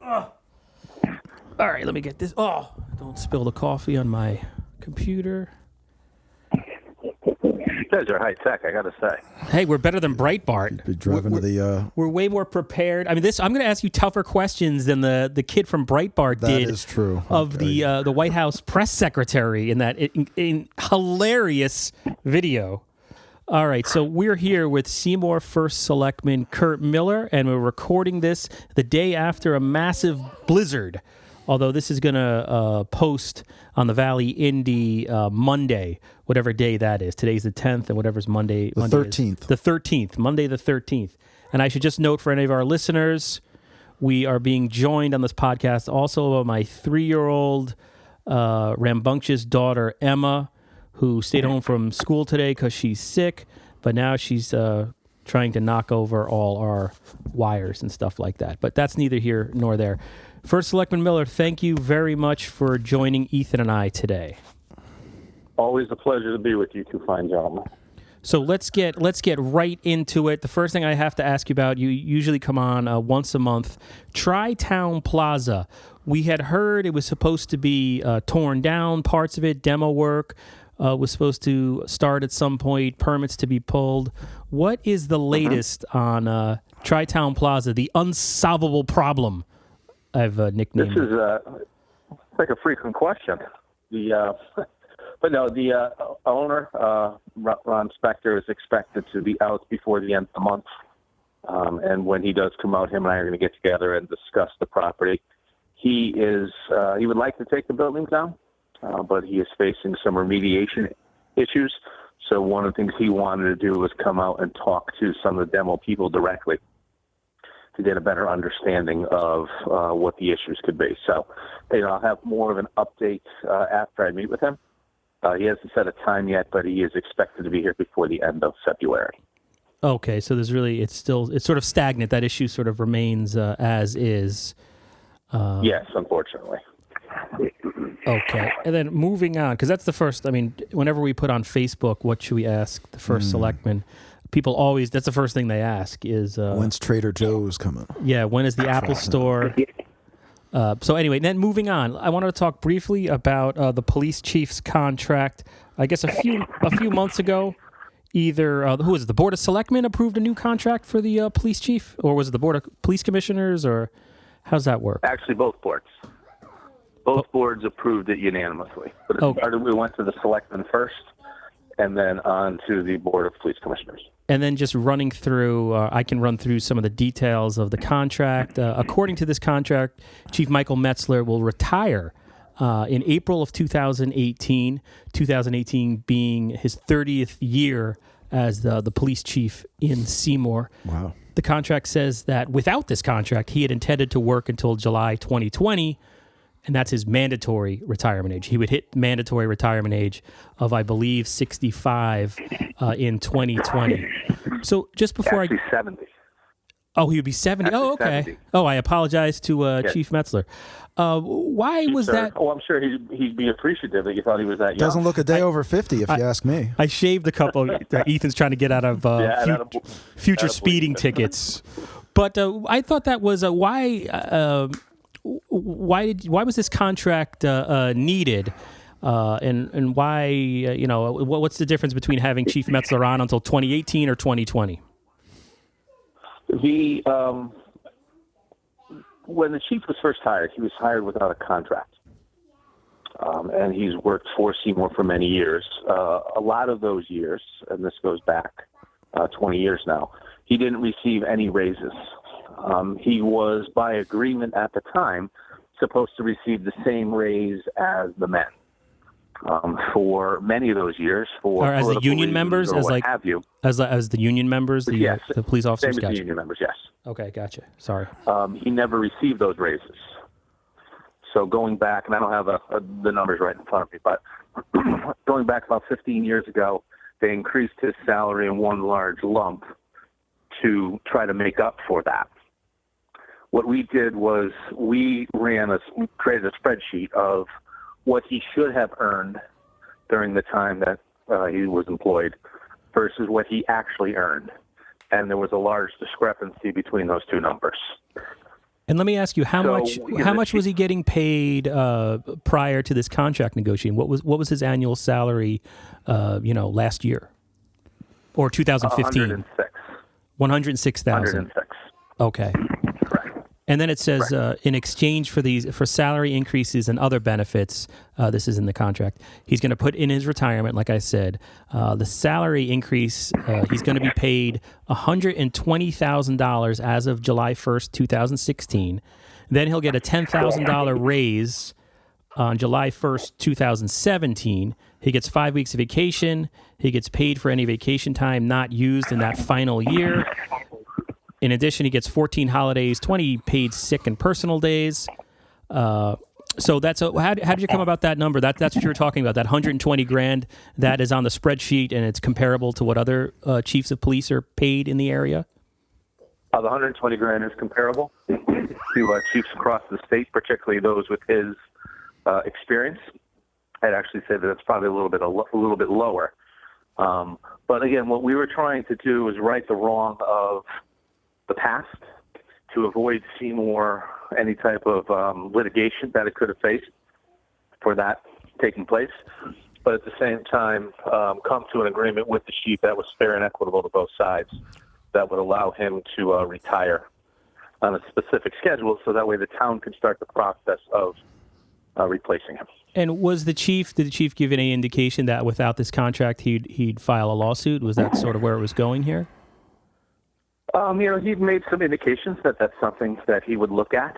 All right, let me get this. Oh, don't spill the coffee on my computer. You guys are high tech, I gotta say. Hey, we're better than Breitbart. Be driving to the. We're way more prepared. I mean, I'm going to ask you tougher questions than the kid from Breitbart did. That is true. Of the White House press secretary in that in hilarious video. All right, so we're here with Seymour First Selectman Kurt Miller, and we're recording this the day after a massive blizzard. Although this is going to post on the Valley Indy Monday, whatever day that is. Today's the 10th, and whatever's Monday. The 13th. The 13th, Monday the 13th. And I should just note for any of our listeners, we are being joined on this podcast also by my 3-year-old rambunctious daughter, Emma, who stayed home from school today because she's sick, but now she's trying to knock over all our wires and stuff like that. But that's neither here nor there. First Selectman Miller, thank you very much for joining Ethan and I today. Always a pleasure to be with you two fine gentlemen. So let's get right into it. The first thing I have to ask you about, you usually come on once a month, Tri-Town Plaza. We had heard it was supposed to be torn down, parts of it, demo work was supposed to start at some point, permits to be pulled. What is the latest on Tri-Town Plaza, the unsolvable problem I've nicknamed? This is like a frequent question. But no, the owner, Ron Spector, is expected to be out before the end of the month. And when he does come out, him and I are going to get together and discuss the property. He would like to take the buildings down, but he is facing some remediation issues. So one of the things he wanted to do was come out and talk to some of the demo people directly to get a better understanding of what the issues could be. So, I'll have more of an update after I meet with him. He hasn't set a time yet, but he is expected to be here before the end of February. Okay, so it's sort of stagnant. That issue sort of remains as is. Yes, unfortunately. Okay, and then moving on, because that's the first, whenever we put on Facebook, what should we ask the first selectman? People always, that's the first thing they ask is... when's Trader Joe's coming? Yeah, when is the Apple Store? So anyway, then moving on, I wanted to talk briefly about the police chief's contract. I guess a few months ago, either, who was it, the Board of Selectmen approved a new contract for the police chief? Or was it the Board of Police Commissioners, or how's that work? Actually, both boards. Both boards approved it unanimously. But it started, we went to the Selectmen first, and then on to the Board of Police Commissioners. And then just running through, I can run through some of the details of the contract. According to this contract, Chief Michael Metzler will retire in April of 2018, 2018 being his 30th year as the police chief in Seymour. Wow. The contract says that without this contract, he had intended to work until July 2020, and that's his mandatory retirement age. He would hit mandatory retirement age of, I believe, 65 in 2020. So just before Actually, 70. Oh, he would be 70. Actually, oh, okay. 70. Oh, I apologize to Yes. Chief Metzler. Why was that? Oh, I'm sure he'd be appreciative that you thought he was that young. Doesn't look a day over 50, if you ask me. I shaved a couple that Ethan's trying to get out of future speeding tickets. But I thought that was why was this contract needed? And why, what's the difference between having Chief Metzler on until 2018 or 2020? When the chief was first hired, he was hired without a contract. And he's worked for Seymour for many years. A lot of those years, and this goes back 20 years now, he didn't receive any raises. He was, by agreement at the time, supposed to receive the same raise as the men. For many of those years, or as the union members, as like have you, as the union members, the police officers. Same as the union members, yes. Okay, gotcha. Sorry. He never received those raises. So going back, and I don't have the numbers right in front of me, but going back about 15 years ago, they increased his salary in one large lump to try to make up for that. What we did was we created a spreadsheet of what he should have earned during the time that he was employed versus what he actually earned. And there was a large discrepancy between those two numbers. And let me ask you, how much was he getting paid prior to this contract negotiation? What was his annual salary, last year or 2015? 106,000. 106. Okay. Correct. And then it says in exchange for salary increases and other benefits, this is in the contract, he's going to put in his retirement, like I said, the salary increase, he's going to be paid $120,000 as of July 1st, 2016. Then he'll get a $10,000 raise on July 1st, 2017. He gets 5 weeks of vacation. He gets paid for any vacation time not used in that final year. In addition, he gets 14 holidays, 20 paid sick and personal days. So that's how did you come about that number? That's what you were talking about. That $120,000 that is on the spreadsheet, and it's comparable to what other chiefs of police are paid in the area. The $120,000 is comparable to chiefs across the state, particularly those with his experience. I'd actually say that it's probably a little bit lower. But again, what we were trying to do is right the wrong of the past to avoid Seymour any type of litigation that it could have faced for that taking place, but at the same time come to an agreement with the chief that was fair and equitable to both sides that would allow him to retire on a specific schedule so that way the town can start the process of replacing him. And did the chief give any indication that without this contract he'd file a lawsuit? Was that sort of where it was going here? He made some indications that that's something that he would look at.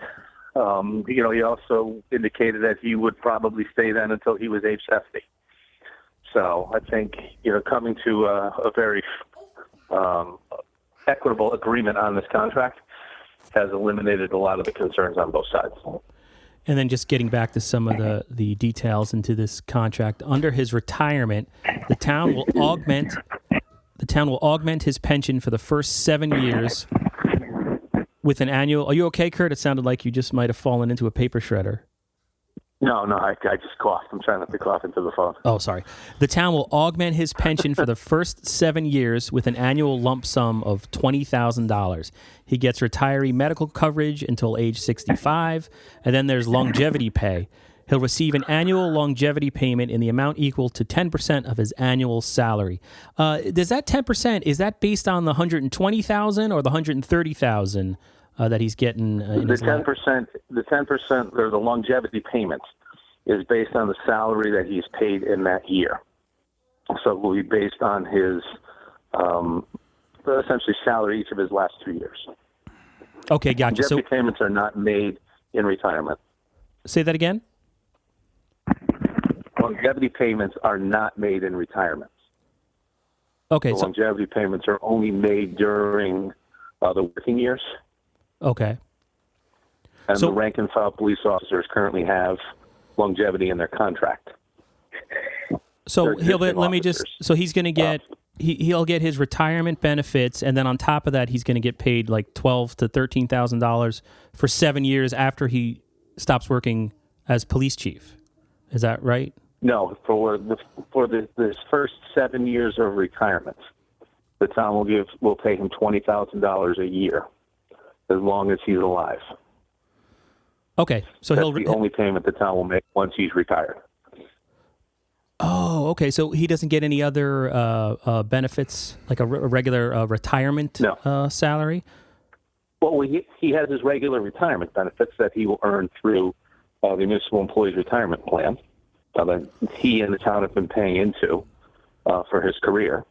He also indicated that he would probably stay then until he was age 70. So I think, coming to a very equitable agreement on this contract has eliminated a lot of the concerns on both sides. And then just getting back to some of the details into this contract, under his retirement, the town will augment his pension for the first 7 years with an annual. Are you okay, Kurt? It sounded like you just might have fallen into a paper shredder. No, I just coughed. I'm trying not to cough into the phone. Oh, sorry. The town will augment his pension for the first 7 years with an annual lump sum of $20,000. He gets retiree medical coverage until age 65, and then there's longevity pay. He'll receive an annual longevity payment in the amount equal to 10% of his annual salary. Does that 10%, is that based on the $120,000 or the $130,000 that he's getting in his life? The 10% or the longevity payments is based on the salary that he's paid in that year. So it will be based on his essentially salary each of his last 2 years. Okay, gotcha. Longevity payments are not made in retirement. Say that again? Longevity payments are not made in retirement. Okay, so longevity payments are only made during the working years. Okay. And the rank and file police officers currently have longevity in their contract. So he's going to get he'll get his retirement benefits, and then on top of that, he's going to get paid like $12,000 to $13,000 for 7 years after he stops working as police chief. Is that right? No, for this first 7 years of retirement, the town will pay him $20,000 a year as long as he's alive. Okay, so that's the only payment the town will make once he's retired. Oh, okay. So he doesn't get any other benefits, like a regular retirement salary? Well, he has his regular retirement benefits that he will earn through the Municipal Employees Retirement Plan that he and the town have been paying into for his career.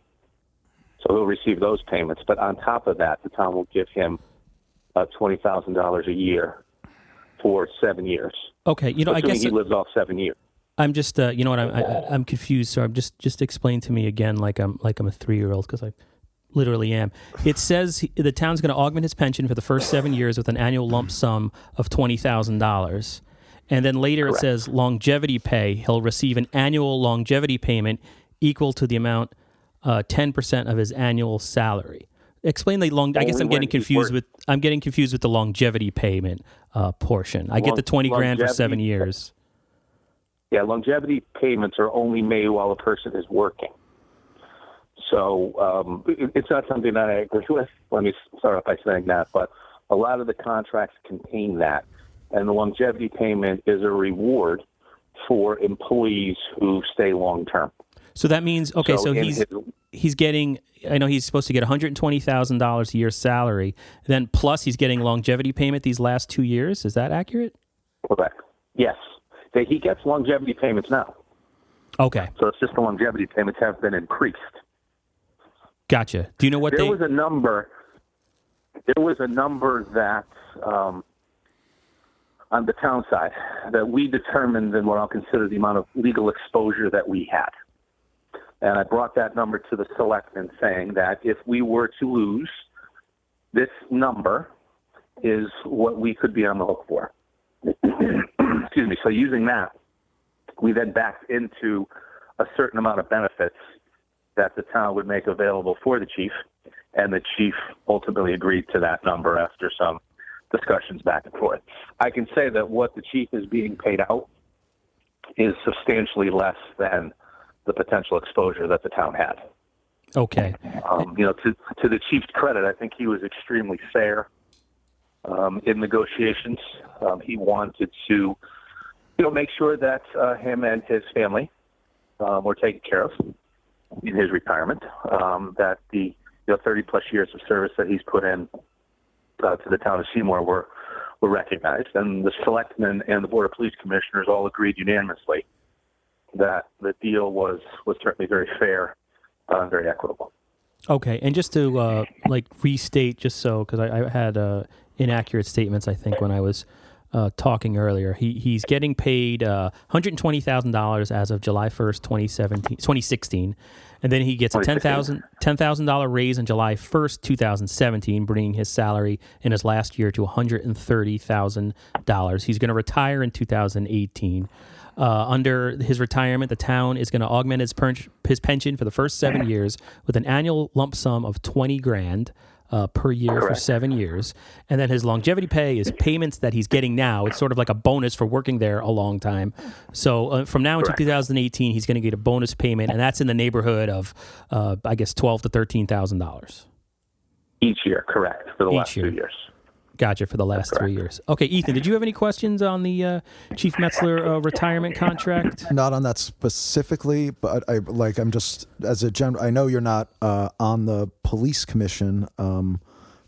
So he'll receive those payments. But on top of that, the town will give him $20,000 a year for 7 years. Okay, I guess he lives off 7 years. I'm just, I'm confused. So I'm just explain to me again, like I'm a 3-year-old, because I literally am. It says the town's going to augment his pension for the first 7 years with an annual lump sum of $20,000, and then later Correct. It says longevity pay. He'll receive an annual longevity payment equal to the amount 10% of his annual salary. Explain the I guess I'm getting confused with the longevity payment portion. I get the $20,000 for 7 years. Yeah, longevity payments are only made while a person is working. So it's not something that I agree with. Let me start off by saying that. But A lot of the contracts contain that, and the longevity payment is a reward for employees who stay long term. So that means, okay, so he's getting, I know he's supposed to get $120,000 a year salary, then plus he's getting longevity payment these last 2 years. Is that accurate? Correct. Yes. He gets longevity payments now. Okay. So it's just the longevity payments have been increased. Gotcha. Do you know what There was a number that on the town side that we determined in what I'll consider the amount of legal exposure that we had. And I brought that number to the selectmen saying that if we were to lose, this number is what we could be on the hook for. Excuse me. So using that, we then backed into a certain amount of benefits that the town would make available for the chief, and the chief ultimately agreed to that number after some discussions back and forth. I can say that what the chief is being paid out is substantially less than the potential exposure that the town had. Okay. To the chief's credit, I think he was extremely fair in negotiations. He wanted to, make sure that him and his family were taken care of in his retirement. That the 30-plus years of service that he's put in to the town of Seymour were recognized, and the selectmen and the Board of Police Commissioners all agreed unanimously that the deal was certainly very fair and very equitable. Okay, and just to restate, just so, because I had inaccurate statements, I think, when I was talking earlier. He's getting paid $120,000 as of July 1st, 2016, and then he gets a $10,000 raise on July 1st, 2017, bringing his salary in his last year to $130,000. He's going to retire in 2018. Under his retirement, the town is going to augment his pension for the first 7 years with an annual lump sum of $20,000 per year. Correct. For 7 years. And then his longevity pay is payments that he's getting now. It's sort of like a bonus for working there a long time. So from now until 2018, he's going to get a bonus payment, and that's in the neighborhood of, I guess, $12,000 to $13,000 each year. Correct, for the last 2 years. Gotcha, for the last 3 years. Okay, Ethan, did you have any questions on the Chief Metzler retirement contract? Not on that specifically, but I'm just, as a general, I know you're not on the police commission,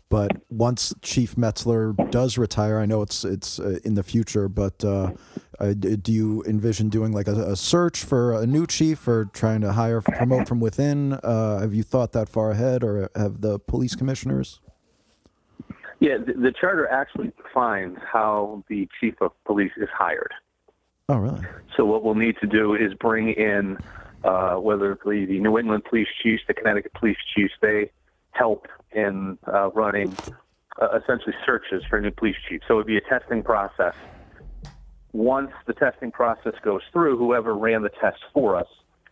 but once Chief Metzler does retire, I know it's in the future, but do you envision doing like a search for a new chief, or trying to promote from within? Have you thought that far ahead, or have the police commissioners? Yeah, the charter actually defines how the chief of police is hired. Oh, really? So what we'll need to do is bring in, whether it be the New England police chiefs, the Connecticut police chiefs, they help in running essentially searches for new police chiefs. So it would be a testing process. Once the testing process goes through, whoever ran the test for us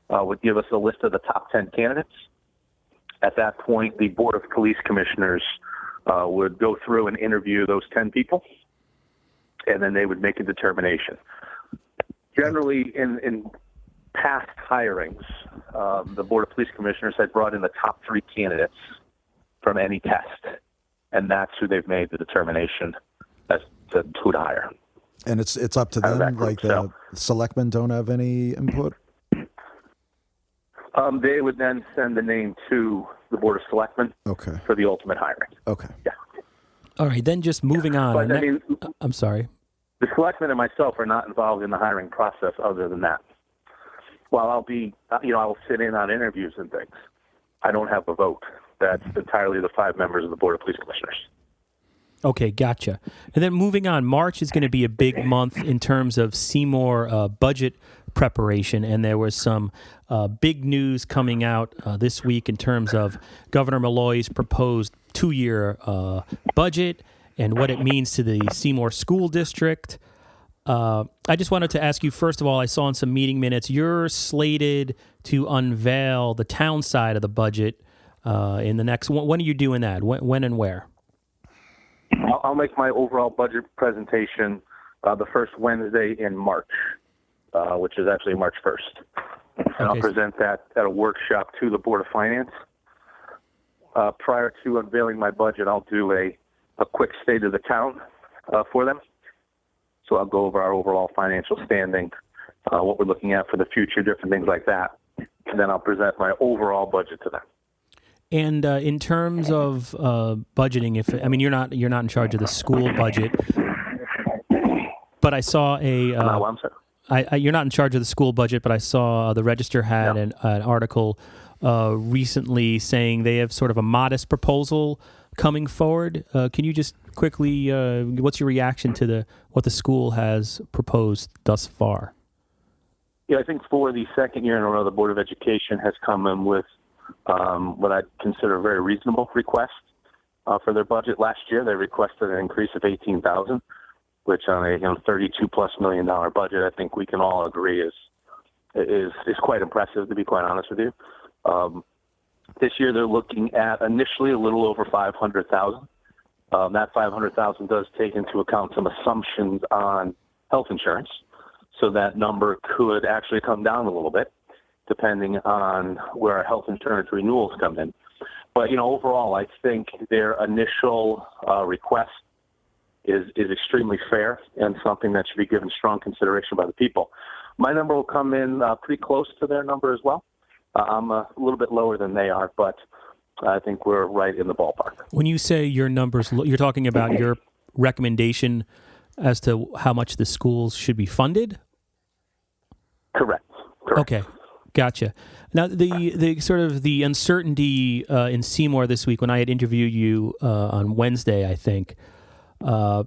would give us a list of the top 10 candidates. At that point, the Board of Police Commissioners would go through and interview those 10 people, and then they would make a determination. Generally, in past hirings, the Board of Police Commissioners had brought in the top 3 candidates from any test, and that's who they've made the determination as to who to hire. And it's up to them, like the selectmen don't have any input? They would then send the name to the Board of Selectmen for the ultimate hiring. Okay. Yeah. All right, then just moving on. But, I'm sorry. The selectmen and myself are not involved in the hiring process other than that. While I'll be, I'll sit in on interviews and things, I don't have a vote. That's entirely the 5 members of the Board of Police Commissioners. Okay, gotcha. And then moving on, March is going to be a big month in terms of Seymour budget preparation, and there was some big news coming out this week in terms of Governor Malloy's proposed 2-year budget and what it means to the Seymour School District. I just wanted to ask you, first of all, I saw in some meeting minutes, you're slated to unveil the town side of the budget in the next, when are you doing that? When and where? I'll make my overall budget presentation the first Wednesday in March, which is actually March 1st. And I'll present that at a workshop to the Board of Finance. Prior to unveiling my budget, I'll do a a quick state of the town for them. So I'll go over our overall financial standing, what we're looking at for the future, different things like that. And then I'll present my overall budget to them. And in terms of budgeting, you're not in charge of the school budget, but I saw I'm sorry. you're not in charge of the school budget, but I saw the Register had an article recently saying they have sort of a modest proposal coming forward. Can you just quickly, what's your reaction to what the school has proposed thus far? Yeah, I think for the second year in a row, the Board of Education has come in with what I'd consider a very reasonable request for their budget. Last year, they requested an increase of $18,000, which on a $32+ million budget, I think we can all agree is quite impressive, to be quite honest with you. This year, they're looking at initially a little over $500,000. That $500,000 does take into account some assumptions on health insurance, so that number could actually come down a little bit, depending on where our health insurance renewals come in. But, overall, I think their initial request is extremely fair and something that should be given strong consideration by the people. My number will come in pretty close to their number as well. I'm a little bit lower than they are, but I think we're right in the ballpark. When you say your numbers, you're talking about your recommendation as to how much the schools should be funded? Correct. Okay. Gotcha. Now, the sort of the uncertainty in Seymour this week, when I had interviewed you on Wednesday, I think, Governor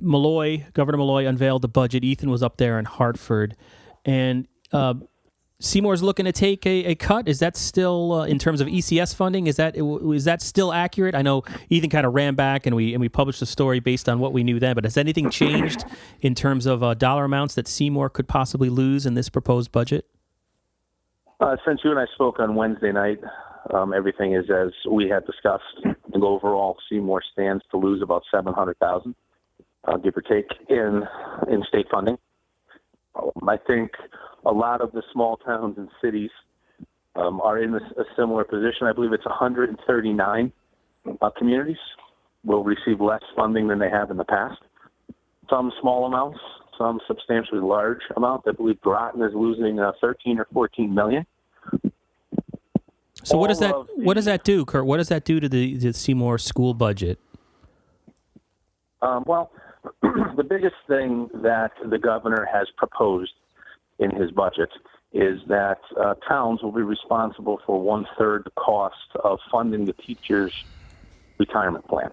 Malloy unveiled the budget. Ethan was up there in Hartford, and Seymour's looking to take a cut. Is that still, in terms of ECS funding, is that still accurate? I know Ethan kind of ran back, and we published a story based on what we knew then, but has anything changed in terms of dollar amounts that Seymour could possibly lose in this proposed budget? Since you and I spoke on Wednesday night, everything is as we had discussed. The overall Seymour stands to lose about $700,000, give or take, in state funding. I think a lot of the small towns and cities are in a similar position. I believe it's 139 communities will receive less funding than they have in the past. Some small amounts, some substantially large amounts. I believe Groton is losing 13 or 14 million. So what does that do, Kurt? What does that do to the Seymour school budget? Well, the biggest thing that the governor has proposed in his budget is that towns will be responsible for 1/3 the cost of funding the teachers' retirement plan.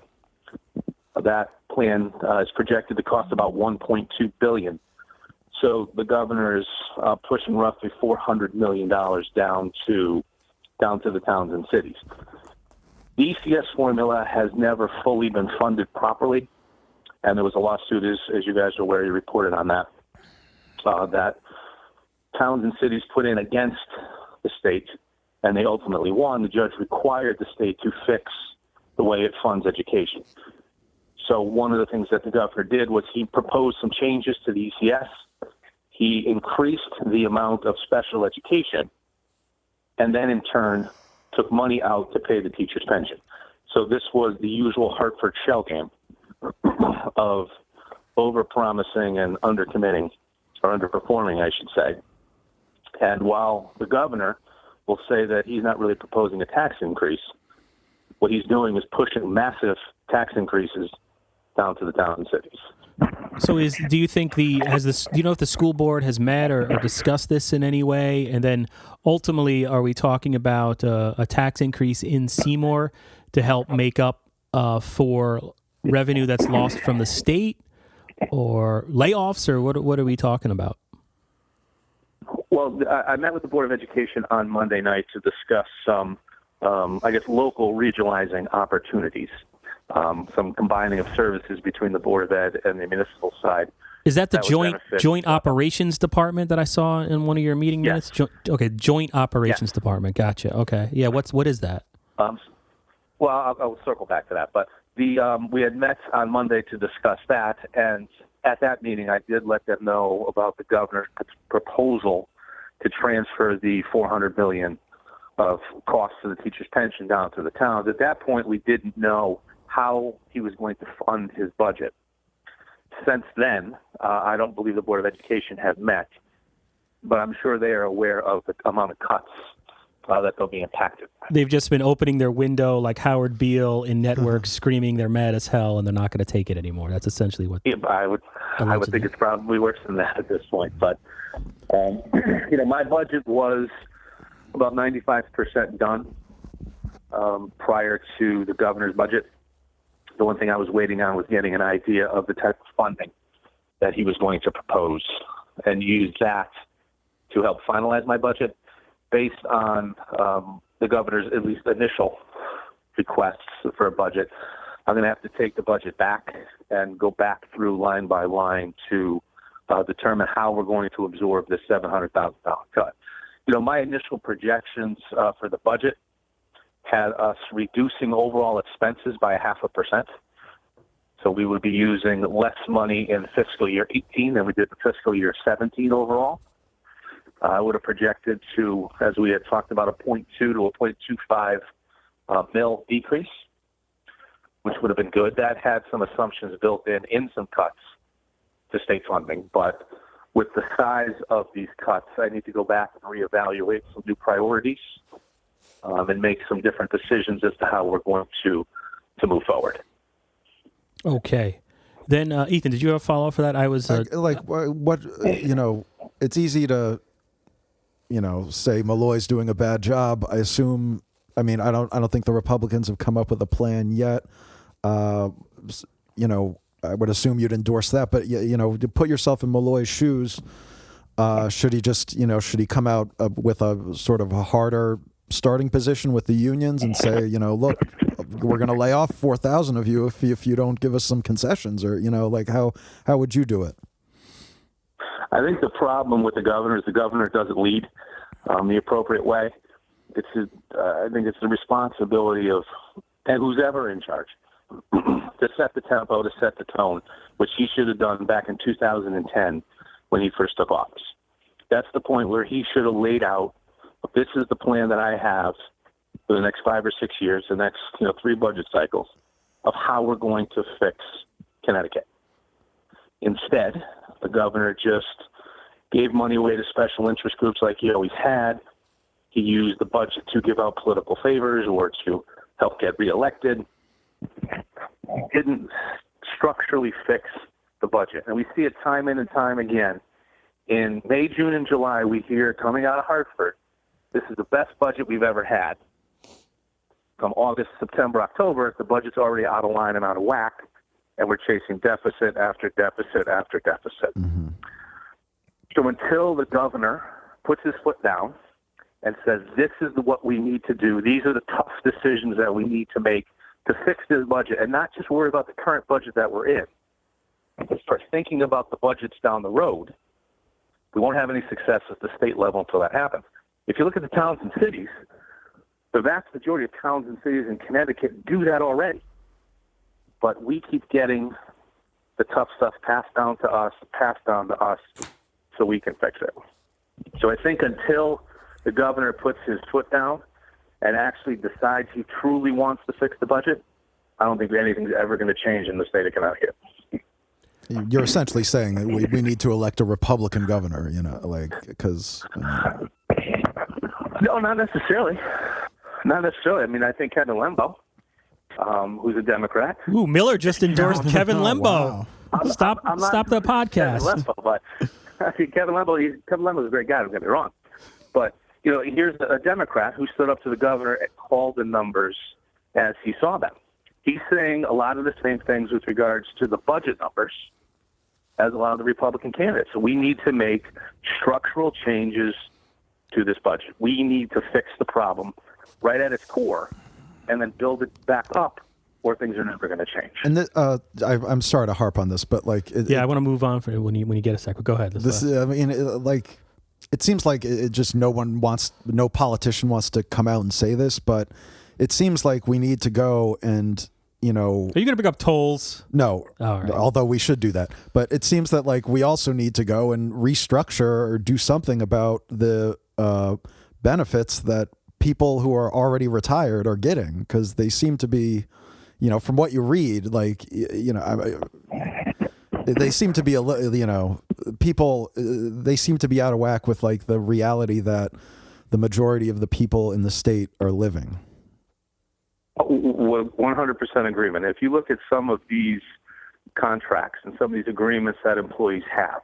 That plan is projected to cost about $1.2 billion. So the governor is pushing roughly $400 million down to the towns and cities. The ECS formula has never fully been funded properly, and there was a lawsuit, as you guys are aware, you reported on that, that towns and cities put in against the state, and they ultimately won. The judge required the state to fix the way it funds education. So one of the things that the governor did was he proposed some changes to the ECS. He increased the amount of special education, and then in turn took money out to pay the teacher's pension. So this was the usual Hartford shell game of over-promising and under-committing, or underperforming, I should say. And while the governor will say that he's not really proposing a tax increase, what he's doing is pushing massive tax increases down to the towns and cities. So do you think do you know if the school board has met or discussed this in any way? And then ultimately, are we talking about a tax increase in Seymour to help make up for revenue that's lost from the state, or layoffs, or what are we talking about? Well, I met with the Board of Education on Monday night to discuss some, local regionalizing opportunities. Some combining of services between the Board of Ed and the municipal side. Is that the joint operations department that I saw in one of your meeting minutes? Yes. Joint operations department. Gotcha. Okay. Yeah. What is that? Well, I'll circle back to that. But we had met on Monday to discuss that, and at that meeting, I did let them know about the governor's proposal to transfer the $400 million of costs to the teacher's pension down to the towns. At that point, we didn't know how he was going to fund his budget. Since then, I don't believe the Board of Education has met, but I'm sure they are aware of the amount of cuts that they'll be impacted by. They've just been opening their window like Howard Beale in Network, screaming they're mad as hell and they're not going to take it anymore. That's essentially what. Yeah, I would think it's probably worse than that at this point. But my budget was about 95% done prior to the governor's budget. The one thing I was waiting on was getting an idea of the type of funding that he was going to propose and use that to help finalize my budget. Based on the governor's at least initial requests for a budget, I'm going to have to take the budget back and go back through line by line to determine how we're going to absorb this $700,000 cut. My initial projections for the budget had us reducing overall expenses by 0.5%. So we would be using less money in fiscal year 18 than we did in fiscal year 17 overall. I would have projected to, as we had talked about, a 0.2 to a 0.25 mil decrease, which would have been good. That had some assumptions built in some cuts to state funding. But with the size of these cuts, I need to go back and reevaluate some new priorities and make some different decisions as to how we're going to move forward. Okay. Then, Ethan, did you have a follow-up for that? I was... it's easy to... say Malloy's doing a bad job. I assume. I don't think the Republicans have come up with a plan yet. I would assume you'd endorse that. But to put yourself in Malloy's shoes, should he come out with a sort of a harder starting position with the unions and say, look, we're going to lay off 4,000 of you if you don't give us some concessions, or how would you do it? I think the problem with the governor is the governor doesn't lead the appropriate way. I think it's the responsibility of who's ever in charge to set the tempo, to set the tone, which he should have done back in 2010 when he first took office. That's the point where he should have laid out, this is the plan that I have for the next 5 or 6 years, the next 3 budget cycles, of how we're going to fix Connecticut. Instead, the governor just gave money away to special interest groups like he always had. He used the budget to give out political favors or to help get reelected. He didn't structurally fix the budget. And we see it time in and time again. In May, June, and July, we hear coming out of Hartford, this is the best budget we've ever had. Come August, September, October, the budget's already out of line and out of whack, and we're chasing deficit after deficit after deficit. Mm-hmm. So until the governor puts his foot down and says, this is what we need to do, these are the tough decisions that we need to make to fix this budget, and not just worry about the current budget that we're in, but start thinking about the budgets down the road, we won't have any success at the state level until that happens. If you look at the towns and cities, the vast majority of towns and cities in Connecticut do that already. But we keep getting the tough stuff passed down to us, so we can fix it. So I think until the governor puts his foot down and actually decides he truly wants to fix the budget, I don't think anything's ever going to change in the state of Connecticut. You're essentially saying that we need to elect a Republican governor, because... No, not necessarily. Not necessarily. I think Kevin Lembo, who's a Democrat. Ooh, Miller just endorsed Kevin Lembo. Wow. Stop the podcast. Kevin Lembo, but I think Kevin Lembo's a great guy, don't get me wrong. But, here's a Democrat who stood up to the governor and called the numbers as he saw them. He's saying a lot of the same things with regards to the budget numbers as a lot of the Republican candidates. So we need to make structural changes to this budget. We need to fix the problem right at its core and then build it back up, or things are never going to change. And I'm sorry to harp on this, but I want to move on for when you get a sec. But go ahead. It seems like it just no politician wants to come out and say this, but it seems like we need to go and Are you going to pick up tolls? No, right. Although we should do that. But it seems that we also need to go and restructure or do something about the benefits that people who are already retired are getting, because they seem to be, from what you read, they seem to be people. They seem to be out of whack with like the reality that the majority of the people in the state are living. 100% agreement. If you look at some of these contracts and some of these agreements that employees have,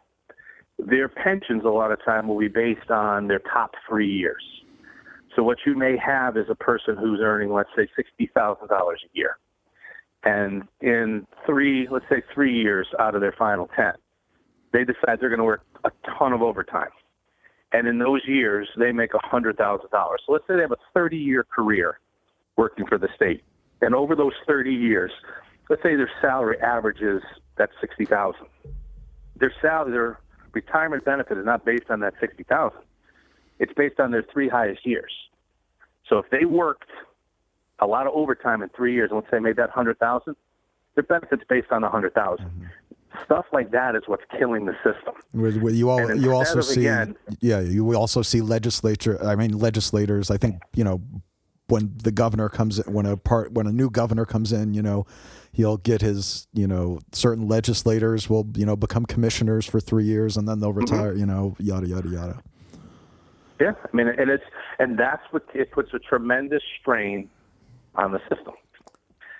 their pensions a lot of time will be based on their top 3 years. So what you may have is a person who's earning, let's say, $60,000 a year. And in 3 years out of their final 10, they decide they're going to work a ton of overtime. And in those years, they make $100,000. So let's say they have a 30-year career working for the state. And over those 30 years, let's say their salary averages that $60,000. Their retirement benefit is not based on that $60,000. It's based on their 3 highest years. So if they worked a lot of overtime in 3 years, and let's say made that $100,000, their benefit's based on the $100,000. Mm-hmm. Stuff like that is what's killing the system. You also see legislators. I think when the governor comes in, when a new governor comes in, he'll get his certain legislators will become commissioners for 3 years and then they'll retire. Mm-hmm. Yada yada yada. Yeah, I mean, and that's what it puts a tremendous strain on the system.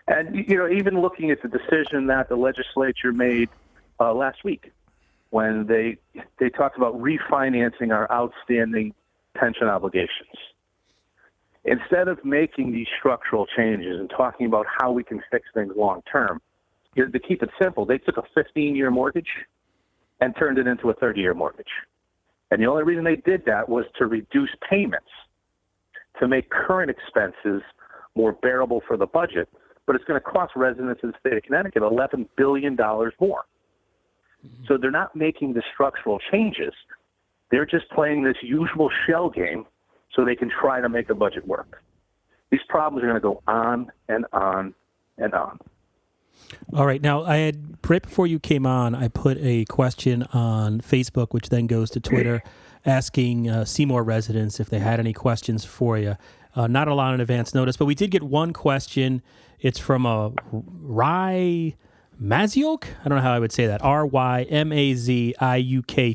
And even looking at the decision that the legislature made last week, when they talked about refinancing our outstanding pension obligations. Instead of making these structural changes and talking about how we can fix things long term, to keep it simple, they took a 15-year mortgage and turned it into a 30-year mortgage. And the only reason they did that was to reduce payments, to make current expenses more bearable for the budget, but it's going to cost residents in the state of Connecticut $11 billion more. So they're not making the structural changes. They're just playing this usual shell game so they can try to make the budget work. These problems are going to go on and on and on. All right. Now, right before you came on, I put a question on Facebook, which then goes to Twitter, asking Seymour residents if they had any questions for you. Not a lot in advance notice, but we did get one question. It's from a Rye Maziuk. I don't know how I would say that. RYMAZIUK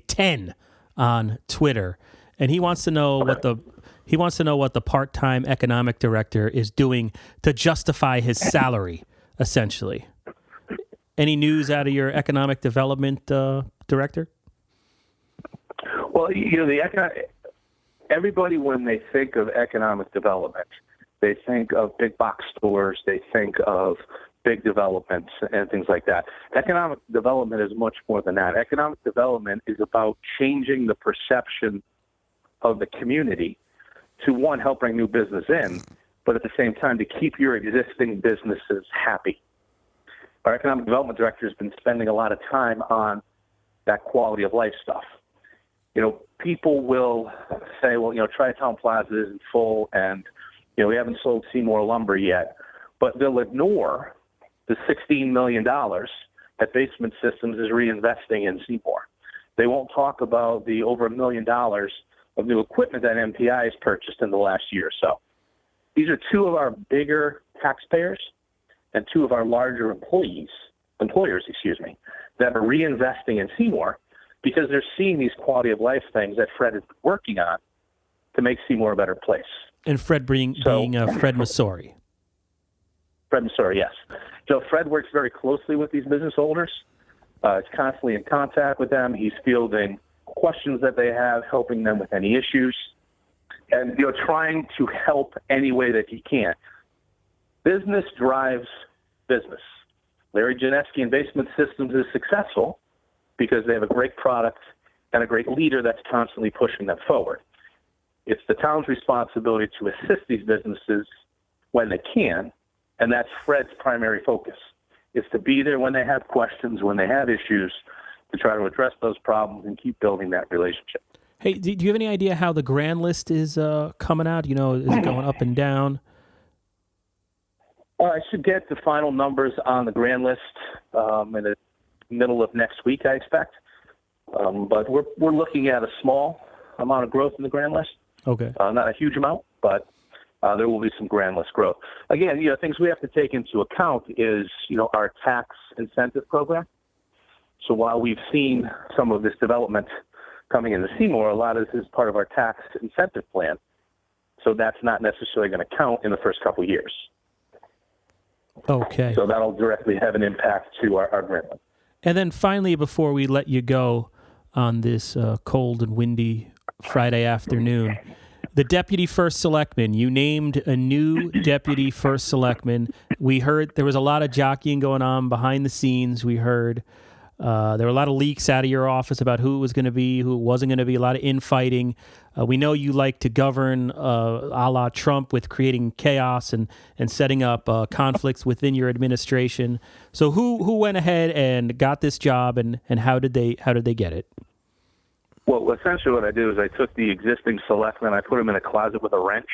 10 on Twitter, and he wants to know what the part-time economic director is doing to justify his salary, essentially. Any news out of your economic development director? Well, everybody, when they think of economic development, they think of big box stores, they think of big developments and things like that. Economic development is much more than that. Economic development is about changing the perception of the community to, one, help bring new business in, but at the same time to keep your existing businesses happy. Our economic development director has been spending a lot of time on that quality of life stuff. People will say, well, Tri-Town Plaza isn't full and, we haven't sold Seymour lumber yet, but they'll ignore the $16 million that Basement Systems is reinvesting in Seymour. They won't talk about the over $1 million of new equipment that MPI has purchased in the last year or so. These are two of our bigger taxpayers and two of our larger employers, that are reinvesting in Seymour because they're seeing these quality of life things that Fred is working on to make Seymour a better place. And Fred being Fred Masori. Fred Masori, yes. Fred works very closely with these business owners. He's constantly in contact with them. He's fielding questions that they have, helping them with any issues, and trying to help any way that he can. Business drives business. Larry Janeski and Basement Systems is successful because they have a great product and a great leader that's constantly pushing them forward. It's the town's responsibility to assist these businesses when they can, and that's Fred's primary focus, is to be there when they have questions, when they have issues, to try to address those problems and keep building that relationship. Hey, do you have any idea how the grand list is coming out? Is it going up and down? I should get the final numbers on the grand list in the middle of next week, I expect. But we're looking at a small amount of growth in the grand list. Okay. Not a huge amount, but there will be some grand list growth. Again, things we have to take into account is, our tax incentive program. So while we've seen some of this development coming into Seymour, a lot of this is part of our tax incentive plan. So that's not necessarily going to count in the first couple of years. Okay. So that'll directly have an impact to our grant list. And then finally, before we let you go on this cold and windy Friday afternoon, the Deputy First Selectman, you named a new Deputy First Selectman. We heard there was a lot of jockeying going on behind the scenes. We heard there were a lot of leaks out of your office about who it was going to be, who it wasn't going to be, a lot of infighting. We know you like to govern a la Trump with creating chaos and setting up conflicts within your administration. So who went ahead and got this job, and how did they get it? Well, essentially what I did is I took the existing selectmen, I put them in a closet with a wrench,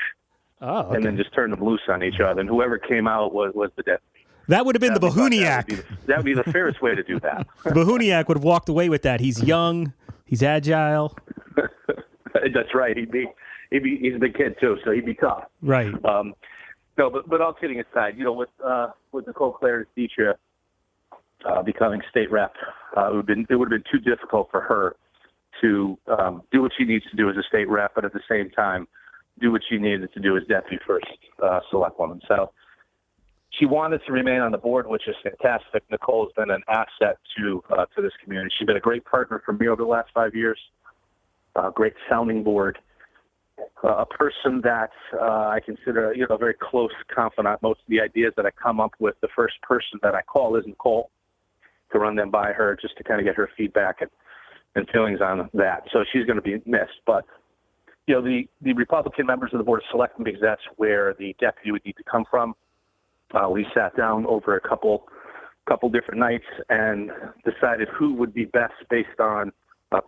okay. and then just turned them loose on each other, and whoever came out was the deputy. That would have been the Bohuniak. That would be the fairest way to do that. Bohuniak would have walked away with that. He's young, he's agile. That's right. He's a big kid too, so he'd be tough. Right. No, but all kidding aside, with Nicole Claire's teacher becoming state rep, it would have been too difficult for her to do what she needs to do as a state rep, but at the same time, do what she needed to do as deputy first selectwoman. So she wanted to remain on the board, which is fantastic. Nicole's been an asset to this community. She's been a great partner for me over the last 5 years. Great sounding board. A person that I consider, a very close confidant. Most of the ideas that I come up with, the first person that I call is Nicole, to run them by her, just to kind of get her feedback and feelings on that. So she's going to be missed. But, the Republican members of the Board of Selectmen, because that's where the deputy would need to come from, we sat down over a couple different nights and decided who would be best based on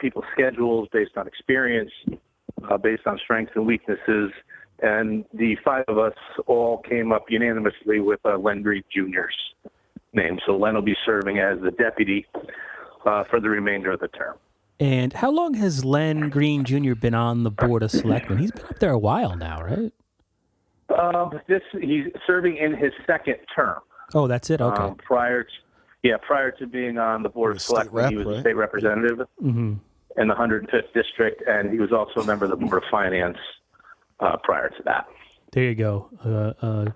people's schedules, based on experience, based on strengths and weaknesses. And the five of us all came up unanimously with Len Green Jr.'s name. So Len will be serving as the deputy for the remainder of the term. And how long has Len Green Jr. been on the Board of Selectmen? He's been up there a while now, right? He's serving in his second term. Oh, that's it? Okay. Prior to being on the Board of Selectmen, he was a state representative in the 105th District, and he was also a member of the Board of Finance prior to that. There you go.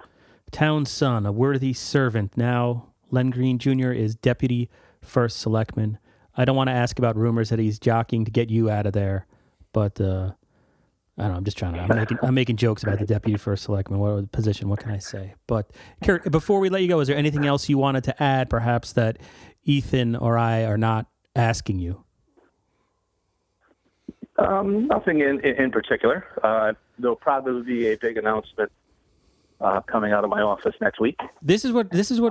Town son, a worthy servant. Now, Len Green Jr. is Deputy First Selectman. I don't want to ask about rumors that he's jockeying to get you out of there, but I don't know. I'm just trying to. I'm making jokes about the Deputy First Selectman. What position? What can I say? But Kurt, before we let you go, is there anything else you wanted to add, perhaps that Ethan or I are not asking you? Nothing in particular. There'll probably be a big announcement coming out of my office next week. This is what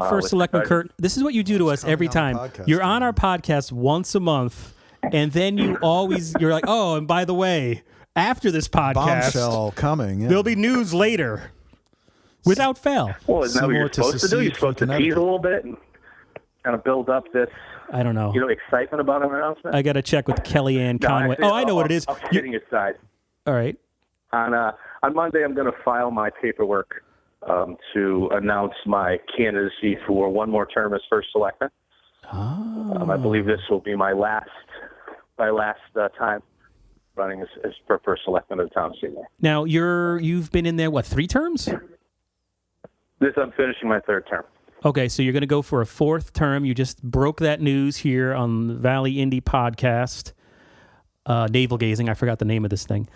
First Selectman Kurt. This is what you do to us every time. You're on our podcast once a month, and then you're like, oh, and by the way, after this podcast, bombshell coming. Yeah. There'll be news later, without fail. Well, isn't that what you're supposed to do? You're supposed to tease a little bit and kind of build up this. I don't know. Excitement about an announcement. I got to check with Kellyanne Conway. Actually, I know what it is. Kidding aside. All right. On Monday, I'm going to file my paperwork to announce my candidacy for one more term as First Selectman. Oh. I believe this will be my last time running as for First Selectman of the town of Seymour. Now you've been in there 3 terms? I'm finishing my 3rd term. Okay, so you're going to go for a 4th term. You just broke that news here on the Valley Indy podcast. Navel gazing. I forgot the name of this thing.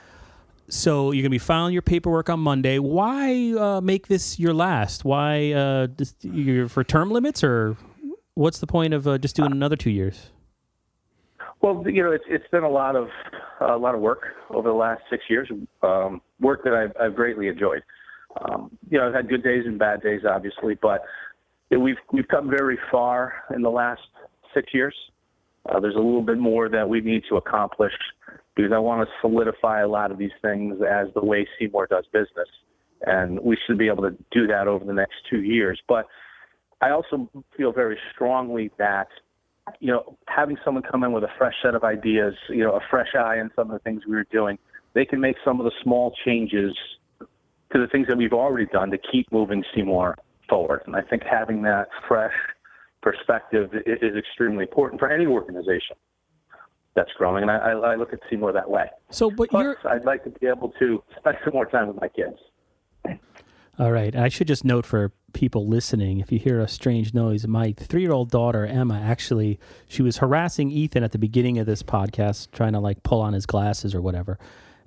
So you're going to be filing your paperwork on Monday. Why make this your last? Why you're for term limits, or what's the point of just doing another 2 years? Well, it's been a lot of work over the last 6 years. Work that I've greatly enjoyed. I've had good days and bad days, obviously, but we've come very far in the last 6 years. There's a little bit more that we need to accomplish because I want to solidify a lot of these things as the way Seymour does business, and we should be able to do that over the next 2 years. But I also feel very strongly that having someone come in with a fresh set of ideas, a fresh eye on some of the things we were doing, they can make some of the small changes to the things that we've already done to keep moving Seymour forward. And I think having that fresh perspective is extremely important for any organization that's growing. And I look at Seymour that way. So, but Plus, I'd like to be able to spend some more time with my kids. All right. I should just note for people listening, if you hear a strange noise, my 3-year-old daughter, Emma, actually, she was harassing Ethan at the beginning of this podcast, trying to like pull on his glasses or whatever.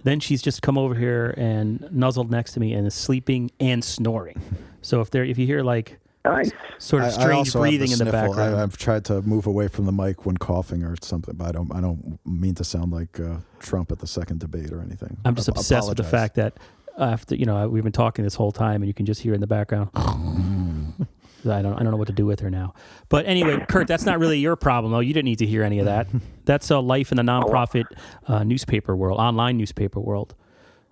Then she's just come over here and nuzzled next to me and is sleeping and snoring. So if you hear like nice. sort of strange breathing in the background. I've tried to move away from the mic when coughing or something, but I don't mean to sound like Trump at the second debate or anything. I'm just obsessed with the fact that after we've been talking this whole time and you can just hear in the background. I don't know what to do with her now. But anyway, Kurt, that's not really your problem, though. You didn't need to hear any of that. That's life in the nonprofit newspaper world, online newspaper world.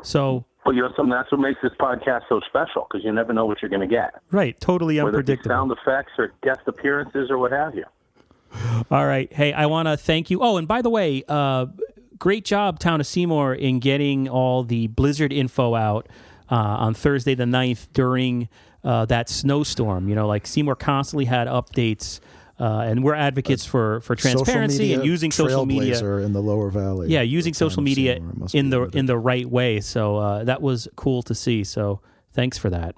So, well, that's what makes this podcast so special, because you never know what you're going to get. Right, totally unpredictable. Whether it's sound effects or guest appearances or what have you. All right. Hey, I want to thank you. Oh, and by the way, great job, Town of Seymour, in getting all the blizzard info out on Thursday the 9th during that snowstorm. Like Seymour constantly had updates, and we're advocates for transparency and using social media in the Lower Valley. Yeah, using social media in the right way. So that was cool to see. So thanks for that.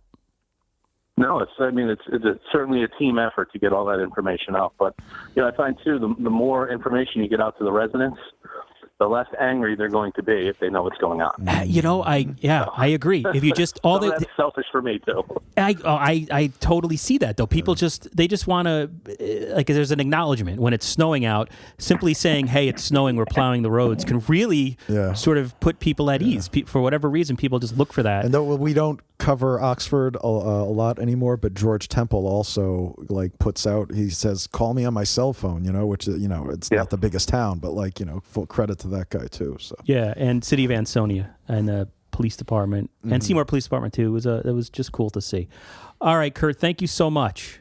No, it's certainly a team effort to get all that information out. But I find too the more information you get out to the residents, the less angry they're going to be if they know what's going on. I agree. If you just that's selfish for me too. I totally see that though. People just want to there's an acknowledgement when it's snowing out. Simply saying, "Hey, it's snowing. We're plowing the roads," can really sort of put people at ease. For whatever reason, people just look for that. And though we don't cover Oxford a lot anymore, but George Temple also puts out. He says, "Call me on my cell phone," which it's not the biggest town, but full credit to that guy too. So and City of Ansonia and the police department and Seymour Police Department too. It was just cool to see. All right, Kurt, thank you so much,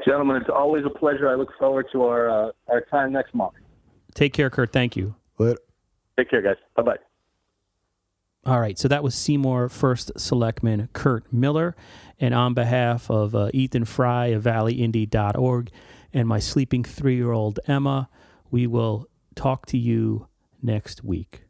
gentlemen. It's always a pleasure. I look forward to our time next month. Take care, Kurt. Thank you. Later. Take care, guys. Bye bye. All right, so that was Seymour First Selectman Kurt Miller, and on behalf of Ethan Fry of valleyindy.org and my sleeping 3-year-old Emma, we will talk to you next week.